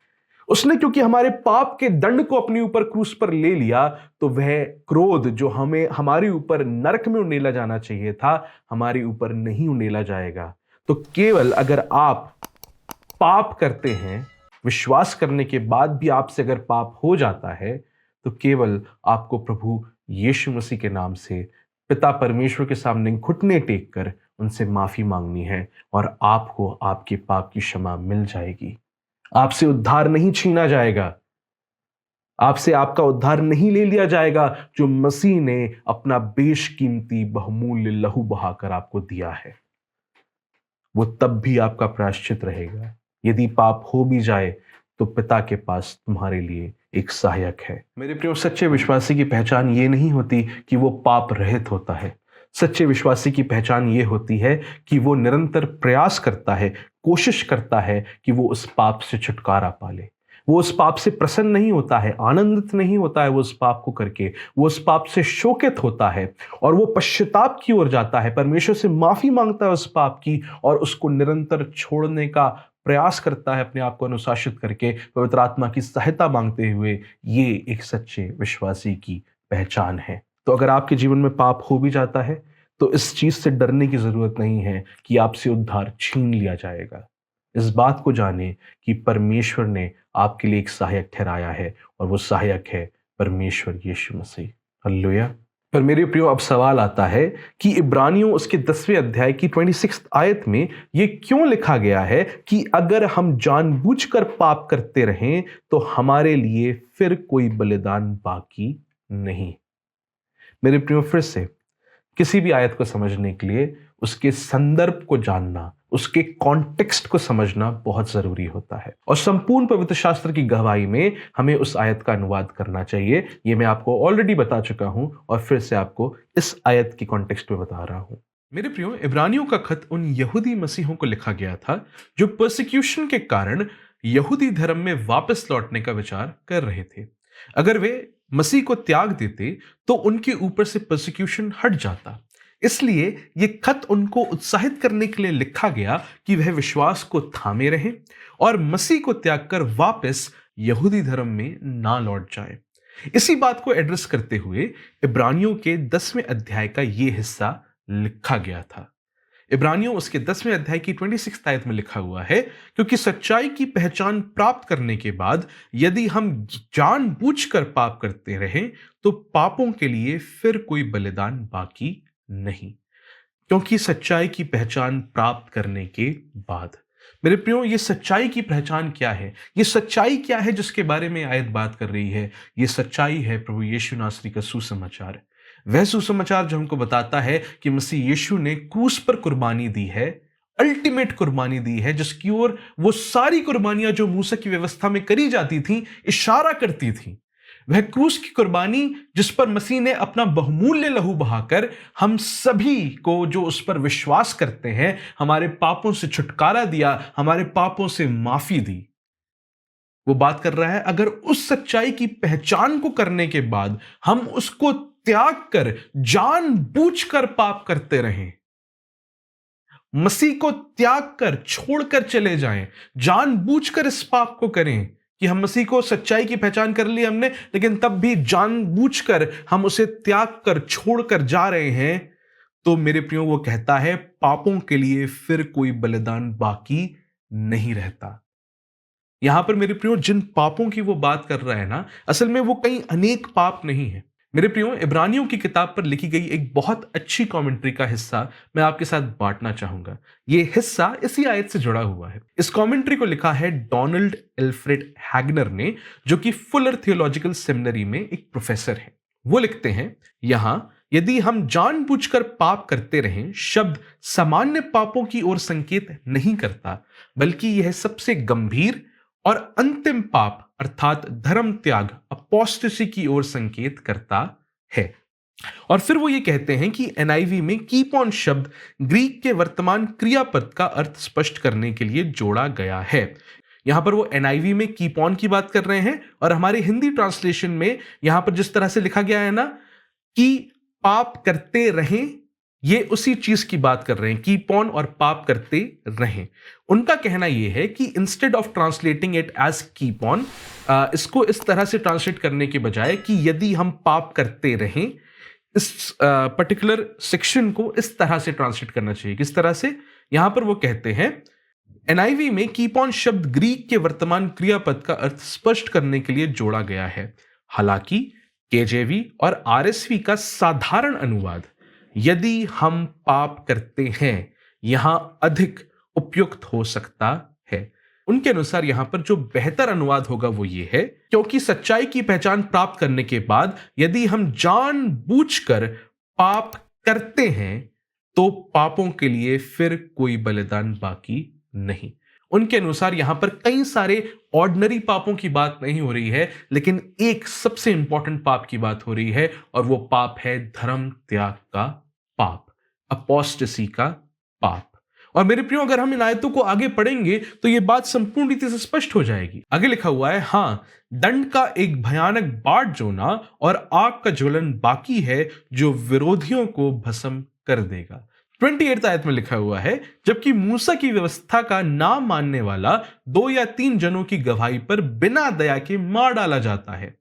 उसने क्योंकि हमारे पाप के दंड को अपने ऊपर क्रूस पर ले लिया, तो वह क्रोध जो हमें हमारे ऊपर नरक में उंडेला जाना चाहिए था, हमारे ऊपर नहीं उंडेला जाएगा। तो केवल अगर आप पाप करते हैं, विश्वास करने के बाद भी आपसे अगर पाप हो जाता है, तो केवल आपको प्रभु यीशु मसीह के नाम से पिता परमेश्वर के सामने घुटने टेक कर उनसे माफी मांगनी है, और आपको आपके पाप की क्षमा मिल जाएगी। आपसे उद्धार नहीं छीना जाएगा, आपसे आपका उद्धार नहीं ले लिया जाएगा जो मसीह ने अपना बेशकीमती बहुमूल्य लहू बहाकर आपको दिया है। वो तब भी आपका प्रायश्चित रहेगा। यदि पाप हो भी जाए तो पिता के पास तुम्हारे लिए एक सहायक है। मेरे प्रिय, सच्चे विश्वासी की पहचान ये नहीं होती कि वो पाप रहित होता है। सच्चे विश्वासी की पहचान ये होती है कि वो निरंतर प्रयास करता है, कोशिश करता है कि वो उस पाप से छुटकारा पाले। वो उस पाप से प्रसन्न नहीं होता है, आनंदित नहीं होता है वो उस पाप को करके, वो उस पाप से शोकित होता है और वो पश्चाताप की ओर जाता है, परमेश्वर से माफी मांगता है उस पाप की, और उसको निरंतर छोड़ने का प्रयास करता है, अपने आप को अनुशासित करके पवित्र आत्मा की सहायता मांगते हुए। ये एक सच्चे विश्वासी की पहचान है। तो अगर आपके जीवन में पाप हो भी जाता है तो इस चीज से डरने की जरूरत नहीं है कि आपसे उद्धार छीन लिया जाएगा। इस बात को जाने कि परमेश्वर ने आपके लिए एक सहायक ठहराया है और वो सहायक है परमेश्वर यीशु मसीह। हालेलुया। पर मेरे प्रियो, अब सवाल आता है कि इब्रानियों उसके 10वें अध्याय की 26 आयत में ये क्यों लिखा गया है कि अगर हम जानबूझकर पाप करते रहें तो हमारे लिए फिर कोई बलिदान बाकी नहीं। मेरे प्रियो, फिर से किसी भी आयत को समझने के लिए उसके संदर्भ को जानना, उसके कॉन्टेक्स्ट को समझना बहुत जरूरी होता है और संपूर्ण पवित्र शास्त्र की गवाही में हमें उस आयत का अनुवाद करना चाहिए। यह मैं आपको ऑलरेडी बता चुका हूं और फिर से आपको इस आयत की कॉन्टेक्स्ट में बता रहा हूं। मेरे प्रियो, इब्रानियों का खत उन यहूदी मसीहों को लिखा गया था जो परसिक्यूशन के कारण यहूदी धर्म में वापस लौटने का विचार कर रहे थे। अगर वे मसीह को त्याग देते तो उनके ऊपर से परसिक्यूशन हट जाता। इसलिए यह खत उनको उत्साहित करने के लिए लिखा गया कि वह विश्वास को थामे रहें और मसीह को त्याग कर वापस यहूदी धर्म में ना लौट जाए। इसी बात को एड्रेस करते हुए इब्रानियों के 10वें अध्याय का यह हिस्सा लिखा गया था। इब्रानियों उसके 10वें अध्याय की 26 आयत में लिखा हुआ है, क्योंकि सच्चाई की पहचान प्राप्त करने के बाद यदि हम जानबूझकर पाप करते रहें तो पापों के लिए फिर कोई बलिदान बाकी नहीं। क्योंकि सच्चाई की पहचान प्राप्त करने के बाद, मेरे प्रियो, ये सच्चाई की पहचान क्या है? ये सच्चाई क्या है जिसके बारे में आयत बात कर रही है? ये सच्चाई है प्रभु यीशु नासरी का सुसमाचार। वह सुसमाचार जो हमको बताता है कि मसीह यीशु ने क्रूस पर कुर्बानी दी है, अल्टीमेट कुर्बानी दी है, जिसकी ओर वो सारी कुर्बानियां जो मूसा की व्यवस्था में करी जाती थी इशारा करती थी। वह क्रूस की कुर्बानी जिस पर मसीह ने अपना बहुमूल्य लहू बहाकर हम सभी को जो उस पर विश्वास करते हैं हमारे पापों से छुटकारा दिया, हमारे पापों से माफी दी। वो बात कर रहा है, अगर उस सच्चाई की पहचान को करने के बाद हम उसको त्याग कर जानबूझकर पाप करते रहें, मसीह को त्याग कर छोड़कर चले जाएं, जानबूझकर इस पाप को करें कि हम मसीह को सच्चाई की पहचान कर ली हमने, लेकिन तब भी जानबूझकर हम उसे त्याग कर छोड़कर जा रहे हैं, तो मेरे प्रियो वो कहता है पापों के लिए फिर कोई बलिदान बाकी नहीं रहता। यहां पर मेरे प्रियो जिन पापों की वो बात कर रहा है ना, असल में वो कई अनेक पाप नहीं है। मेरे प्रियो, इब्रानियों की किताब पर लिखी गई एक बहुत अच्छी कमेंट्री का हिस्सा मैं आपके साथ बांटना चाहूंगा। यह हिस्सा इसी आयत से जुड़ा हुआ है। इस कमेंट्री को लिखा है डोनाल्ड एल्फ्रेड हैगनर ने, जो कि फुलर थियोलॉजिकल सेमिनरी में एक प्रोफेसर है। वो लिखते हैं, यहां यदि हम जानबूझकर पाप करते रहें शब्द सामान्य पापों की ओर संकेत नहीं करता, बल्कि यह सबसे गंभीर और अंतिम पाप अर्थात धर्म त्याग अपोस्टेसी की ओर संकेत करता है। और फिर वो ये कहते हैं कि एनआईवी में कीप ऑन शब्द ग्रीक के वर्तमान क्रियापद का अर्थ स्पष्ट करने के लिए जोड़ा गया है। यहां पर वो एनआईवी में कीप ऑन की बात कर रहे हैं और हमारे हिंदी ट्रांसलेशन में यहां पर जिस तरह से लिखा गया है ना कि पाप करते रहें, ये उसी चीज की बात कर रहे हैं, कीप ऑन और पाप करते रहें। उनका कहना यह है कि instead of translating it as keep on, इसको इस तरह से ट्रांसलेट करने के बजाय कि यदि हम पाप करते रहें, इस पर्टिकुलर सेक्शन को इस तरह से ट्रांसलेट करना चाहिए। किस तरह से? यहां पर वो कहते हैं एनआईवी में कीप ऑन शब्द ग्रीक के वर्तमान क्रियापद का अर्थ स्पष्ट करने के लिए जोड़ा गया है। हालांकि केजेवी और आरएसवी का साधारण अनुवाद यदि हम पाप करते हैं यहां अधिक उपयुक्त हो सकता है। उनके अनुसार यहां पर जो बेहतर अनुवाद होगा वो ये है, क्योंकि सच्चाई की पहचान प्राप्त करने के बाद यदि हम जानबूझकर पाप करते हैं तो पापों के लिए फिर कोई बलिदान बाकी नहीं। उनके अनुसार यहां पर कई सारे ऑर्डिनरी पापों की बात नहीं हो रही है, लेकिन एक सबसे इंपॉर्टेंट पाप की बात हो रही है और वो पाप है धर्म त्याग का पाप, अपोस्टेसी का पाप। और मेरे प्रियो, अगर हम इन आयतों को आगे पढ़ेंगे तो यह बात संपूर्ण रीति से स्पष्ट हो जाएगी। आगे लिखा हुआ है, हां, दंड का एक भयानक बाढ़ जोना और आग का ज्वलन बाकी है जो विरोधियों को भस्म कर देगा। 28 आयत में लिखा हुआ है, जबकि मूसा की व्यवस्था का ना मानने वाला 2 या 3 जनों की गवाही पर बिना दया के मार डाला जाता है।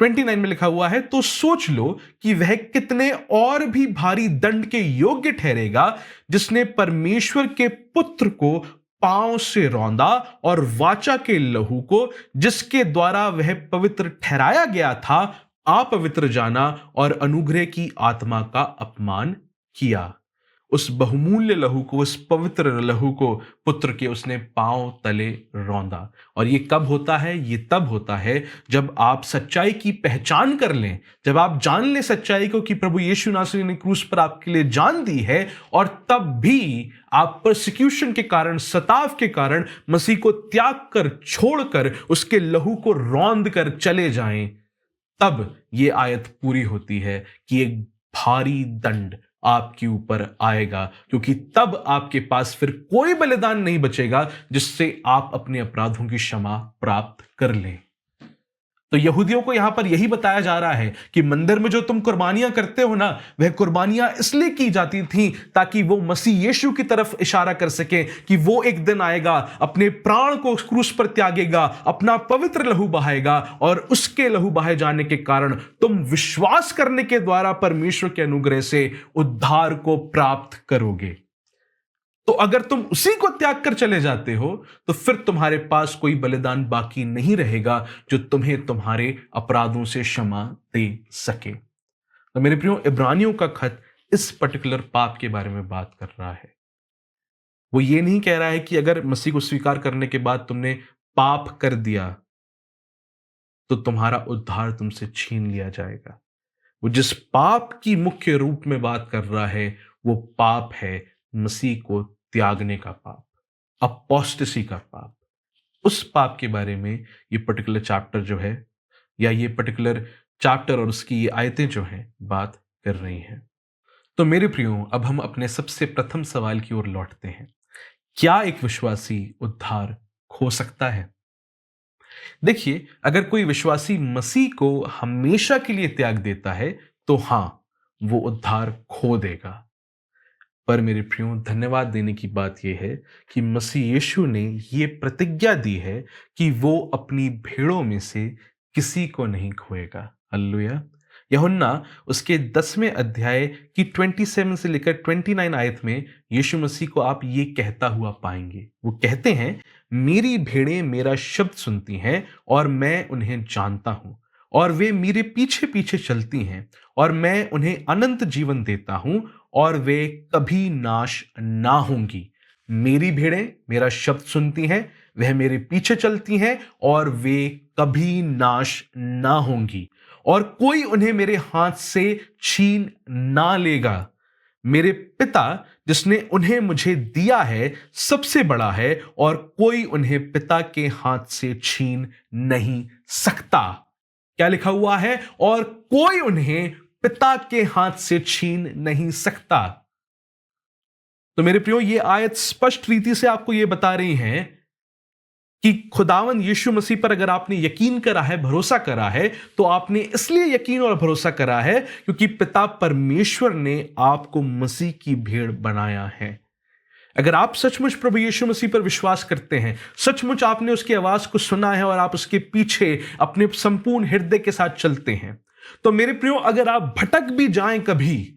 29 में लिखा हुआ है, तो सोच लो कि वह कितने और भी भारी दंड के योग्य ठहरेगा जिसने परमेश्वर के पुत्र को पांव से रौंदा और वाचा के लहू को जिसके द्वारा वह पवित्र ठहराया गया था अपवित्र जाना और अनुग्रह की आत्मा का अपमान किया। उस बहुमूल्य लहू को, उस पवित्र लहू को पुत्र के उसने पांव तले रौंदा। और ये कब होता है? ये तब होता है जब आप सच्चाई की पहचान कर लें, जब आप जान लें सच्चाई को कि प्रभु यीशु नासरी ने क्रूस पर आपके लिए जान दी है, और तब भी आप परसिक्यूशन के कारण, सताव के कारण मसीह को त्याग कर, छोड़कर उसके लहू को रौंद कर चले जाएं, तब ये आयत पूरी होती है कि एक भारी दंड आपके ऊपर आएगा, क्योंकि तब आपके पास फिर कोई बलिदान नहीं बचेगा जिससे आप अपने अपराधों की क्षमा प्राप्त कर लें। तो यहूदियों को यहां पर यही बताया जा रहा है कि मंदिर में जो तुम कुर्बानियां करते हो ना, वह कुर्बानियां इसलिए की जाती थी ताकि वो मसीह यीशु की तरफ इशारा कर सके कि वो एक दिन आएगा, अपने प्राण को क्रूस पर त्यागेगा, अपना पवित्र लहू बहाएगा, और उसके लहू बहाए जाने के कारण तुम विश्वास करने के द्वारा परमेश्वर के अनुग्रह से उद्धार को प्राप्त करोगे। तो अगर तुम उसी को त्याग कर चले जाते हो तो फिर तुम्हारे पास कोई बलिदान बाकी नहीं रहेगा जो तुम्हें तुम्हारे अपराधों से क्षमा दे सके। तो मेरे प्रियो, इब्रानियों का खत इस पर्टिकुलर पाप के बारे में बात कर रहा है। वो ये नहीं कह रहा है कि अगर मसीह को स्वीकार करने के बाद तुमने पाप कर दिया तो तुम्हारा उद्धार तुमसे छीन लिया जाएगा। वो जिस पाप की मुख्य रूप में बात कर रहा है वो पाप है मसीह को त्यागने का पाप, अपोस्टेसी का पाप। उस पाप के बारे में ये पर्टिकुलर चैप्टर जो है, या ये पर्टिकुलर चैप्टर और उसकी ये आयतें जो हैं बात कर रही हैं। तो मेरे प्रियो, अब हम अपने सबसे प्रथम सवाल की ओर लौटते हैं। क्या एक विश्वासी उद्धार खो सकता है? देखिए, अगर कोई विश्वासी मसीह को हमेशा के लिए त्याग देता है तो हां, वो उद्धार खो देगा। पर मेरे प्रियो, धन्यवाद देने की बात यह है कि मसीह यीशु ने यह प्रतिज्ञा दी है कि वो अपनी भेड़ों में से किसी को नहीं खोएगा। हालेलुया। यूहन्ना उसके 10वें अध्याय की 27 से लेकर 29 आयत में यीशु मसीह को आप ये कहता हुआ पाएंगे। वो कहते हैं, मेरी भेड़ें मेरा शब्द सुनती हैं और मैं उन्हें जानता हूं, और वे मेरे पीछे पीछे चलती हैं, और मैं उन्हें अनंत जीवन देता हूं, और वे कभी नाश ना होंगी। मेरी भेड़ें मेरा शब्द सुनती हैं, वह मेरे पीछे चलती हैं, और वे कभी नाश ना होंगी, और कोई उन्हें मेरे हाथ से छीन ना लेगा। मेरे पिता जिसने उन्हें मुझे दिया है सबसे बड़ा है, और कोई उन्हें पिता के हाथ से छीन नहीं सकता। क्या लिखा हुआ है? और कोई उन्हें पिता के हाथ से छीन नहीं सकता। तो मेरे प्रियो, ये आयत स्पष्ट रीति से आपको यह बता रही है कि खुदावन यीशु मसीह पर अगर आपने यकीन करा है, भरोसा करा है, तो आपने इसलिए यकीन और भरोसा करा है क्योंकि पिता परमेश्वर ने आपको मसीह की भेड़ बनाया है। अगर आप सचमुच प्रभु यीशु मसीह पर विश्वास करते हैं, सचमुच आपने उसकी आवाज को सुना है और आप उसके पीछे अपने संपूर्ण हृदय के साथ चलते हैं, तो मेरे प्रियो, अगर आप भटक भी जाएं कभी,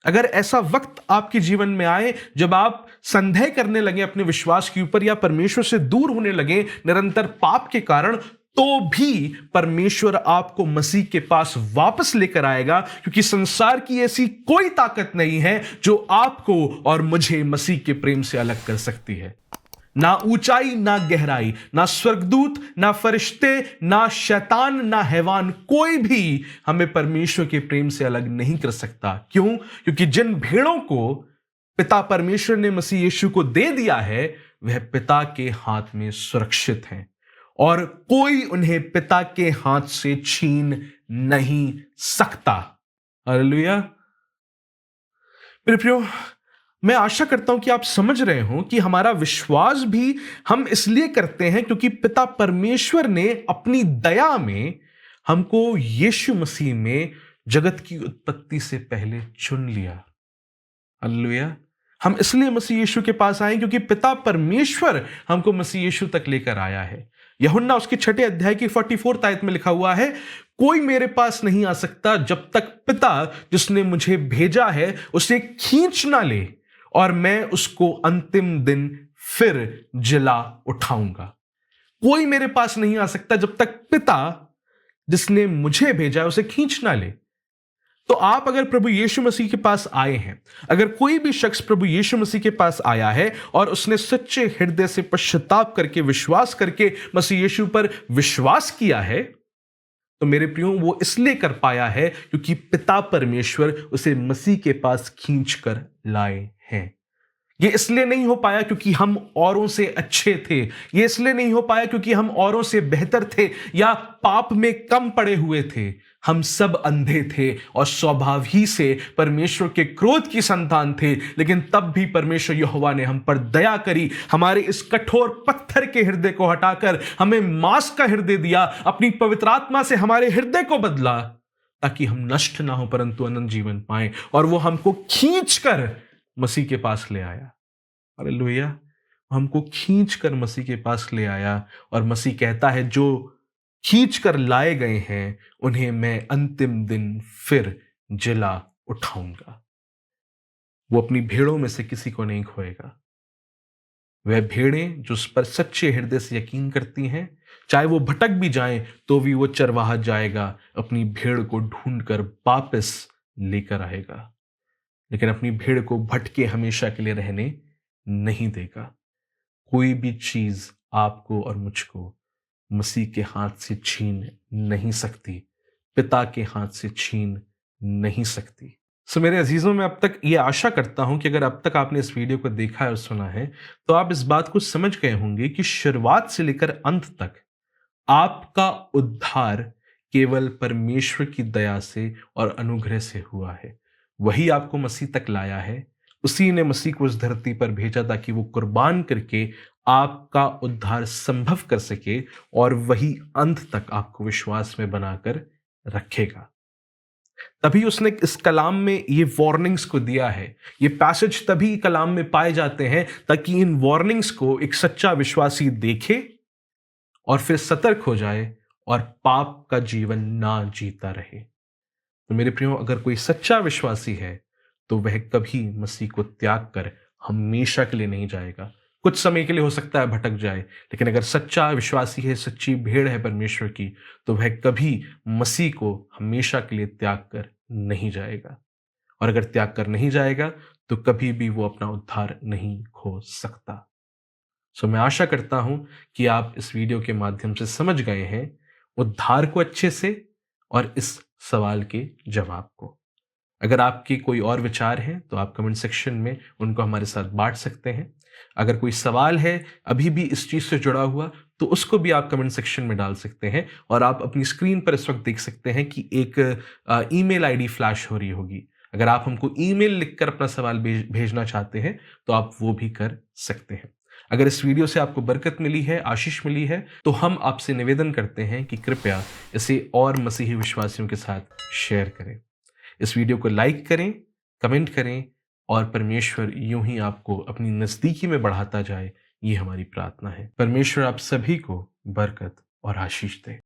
अगर ऐसा वक्त आपके जीवन में आए जब आप संदेह करने लगे अपने विश्वास के ऊपर, या परमेश्वर से दूर होने लगे निरंतर पाप के कारण, तो भी परमेश्वर आपको मसीह के पास वापस लेकर आएगा, क्योंकि संसार की ऐसी कोई ताकत नहीं है जो आपको और मुझे मसीह के प्रेम से अलग कर सकती है। ना ऊंचाई, ना गहराई, ना स्वर्गदूत, ना फरिश्ते, ना शैतान, ना हैवान, कोई भी हमें परमेश्वर के प्रेम से अलग नहीं कर सकता। क्यों? क्योंकि जिन भेड़ों को पिता परमेश्वर ने मसीह यीशु को दे दिया है, वह पिता के हाथ में सुरक्षित हैं, और कोई उन्हें पिता के हाथ से छीन नहीं सकता। हालेलुया। मेरे प्रियो, मैं आशा करता हूं कि आप समझ रहे हो कि हमारा विश्वास भी हम इसलिए करते हैं क्योंकि पिता परमेश्वर ने अपनी दया में हमको यीशु मसीह में जगत की उत्पत्ति से पहले चुन लिया। हालेलुया। हम इसलिए मसीह यीशु के पास आए क्योंकि पिता परमेश्वर हमको मसीह यीशु तक लेकर आया है। यूहन्ना उसके 6 अध्याय की 44 आयत में लिखा हुआ है, कोई मेरे पास नहीं आ सकता जब तक पिता जिसने मुझे भेजा है उसे खींच ना ले, और मैं उसको अंतिम दिन फिर जिला उठाऊंगा। कोई मेरे पास नहीं आ सकता जब तक पिता जिसने मुझे भेजा है उसे खींच ना ले। तो आप अगर प्रभु यीशु मसीह के पास आए हैं, अगर कोई भी शख्स प्रभु यीशु मसीह के पास आया है और उसने सच्चे हृदय से पश्चाताप करके, विश्वास करके मसीह यीशु पर विश्वास किया है, तो मेरे प्रियो वो इसलिए कर पाया है क्योंकि पिता परमेश्वर उसे मसीह के पास खींच कर लाए हैं। ये इसलिए नहीं हो पाया क्योंकि हम औरों से अच्छे थे, ये इसलिए नहीं हो पाया क्योंकि हम औरों से बेहतर थे या पाप में कम पड़े हुए थे। हम सब अंधे थे और स्वभाव ही से परमेश्वर के क्रोध की संतान थे, लेकिन तब भी परमेश्वर यहोवा ने हम पर दया करी, हमारे इस कठोर पत्थर के हृदय को हटाकर हमें मांस का हृदय दिया, अपनी पवित्र आत्मा से हमारे हृदय को बदला ताकि हम नष्ट ना हो परंतु अनंत जीवन पाएं। और वो हमको खींचकर मसीह के पास ले आया। हालेलुया। हमको खींच कर मसीह के पास ले आया और मसीह कहता है जो खींच कर लाए गए हैं उन्हें मैं अंतिम दिन फिर जिला उठाऊंगा। वो अपनी भेड़ों में से किसी को नहीं खोएगा। वह भेड़ें जो उस पर सच्चे हृदय से यकीन करती हैं, चाहे वो भटक भी जाएं तो भी वो चरवाहा जाएगा, अपनी भेड़ को ढूंढकर वापस लेकर आएगा, लेकिन अपनी भेड़ को भटके हमेशा के लिए रहने नहीं देगा। कोई भी चीज आपको और मुझको मसीह के हाथ से छीन नहीं सकती, पिता के हाथ से छीन नहीं सकती। मेरे अजीजों, मैं अब तक ये आशा करता हूं कि अगर अब तक आपने इस वीडियो को देखा है और सुना है तो आप इस बात को समझ गए होंगे कि शुरुआत से लेकर अंत तक आपका उद्धार केवल परमेश्वर की दया से और अनुग्रह से हुआ है। वही आपको मसीह तक लाया है, उसी ने मसीह को इस धरती पर भेजा ताकि वो कुर्बान करके आपका उद्धार संभव कर सके, और वही अंत तक आपको विश्वास में बनाकर रखेगा। तभी उसने इस कलाम में ये वार्निंग्स को दिया है। ये पैसेज तभी कलाम में पाए जाते हैं ताकि इन वार्निंग्स को एक सच्चा विश्वासी देखे और फिर सतर्क हो जाए और पाप का जीवन ना जीता रहे। तो मेरे प्रियो, अगर कोई सच्चा विश्वासी है तो वह कभी मसीह को त्याग कर हमेशा के लिए नहीं जाएगा। कुछ समय के लिए हो सकता है भटक जाए, लेकिन अगर सच्चा विश्वासी है, सच्ची भेड़ है परमेश्वर की, तो वह कभी मसीह को हमेशा के लिए त्याग कर नहीं जाएगा। और अगर त्याग कर नहीं जाएगा तो कभी भी वो अपना उद्धार नहीं खो सकता। मैं आशा करता हूं कि आप इस वीडियो के माध्यम से समझ गए हैं उद्धार को अच्छे से और इस सवाल के जवाब को। अगर आपके कोई और विचार हैं तो आप कमेंट सेक्शन में उनको हमारे साथ बांट सकते हैं। अगर कोई सवाल है अभी भी इस चीज से जुड़ा हुआ तो उसको भी आप कमेंट सेक्शन में डाल सकते हैं। और आप अपनी स्क्रीन पर इस वक्त देख सकते हैं कि एक ईमेल आईडी फ्लैश हो रही होगी। अगर आप हमको ईमेल लिखकर अपना सवाल भेजना चाहते हैं तो आप वो भी कर सकते हैं। अगर इस वीडियो से आपको बरकत मिली है, आशीष मिली है, तो हम आपसे निवेदन करते हैं कि कृपया इसे और मसीही विश्वासियों के साथ शेयर करें। इस वीडियो को लाइक करें, कमेंट करें और परमेश्वर यूं ही आपको अपनी नजदीकी में बढ़ाता जाए, ये हमारी प्रार्थना है। परमेश्वर आप सभी को बरकत और आशीष दे।